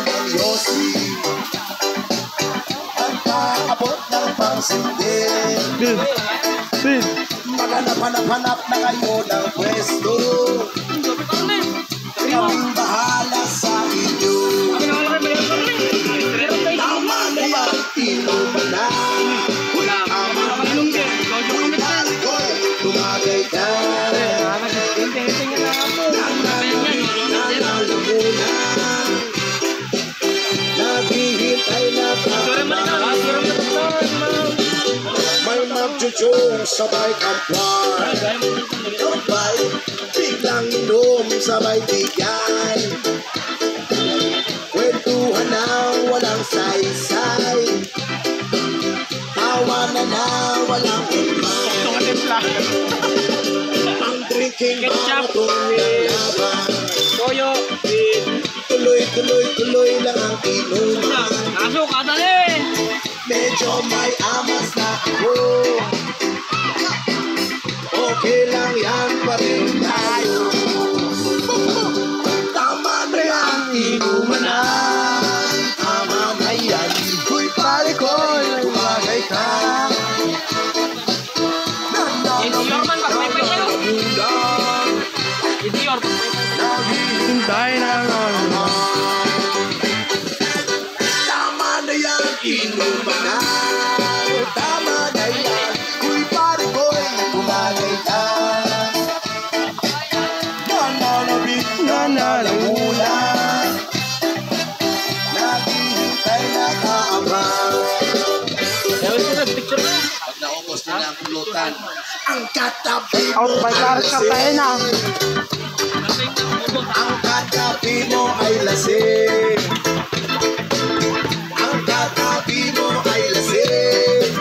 ng Yossi. Pagkaabot ng pangsindin, maghanap-hanap na kayo ng pwesto. Kaming bahala sa inyo. Tama na yan, inuman na. Tama na yan, tumagay ka. Naghihintay na kaabang. May magchuchong sabay kampwan. Kampay, biglang inom sabay bigyan. Kwentuhan na walang saysay. Tawanan na walang umay. Ang drinking marathon laban. Tuloy lang ang inuman. Medyo may amas na ako. Okay lang yan pa rin tayo. Tama na yan, inuman na. Tama na yan. Uy, pare ko, tumagay ka. Hintay na lang. Tama na yan, inuman na. Tama na yan. Uy, pare ko, tumagay ka. Nananabik na nalamula. Naghihintay na kaabang. Pag naubos nila ang pulutan, ang katabi mo ay lasing. Ang katabi mo ay lasing. Ang katabi mo ay lasing.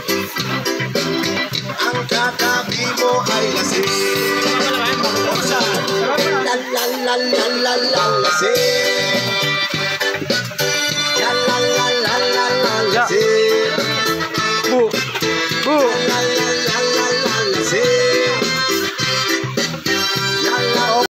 Ang katabi mo ay lasing. La la la la la la lasing.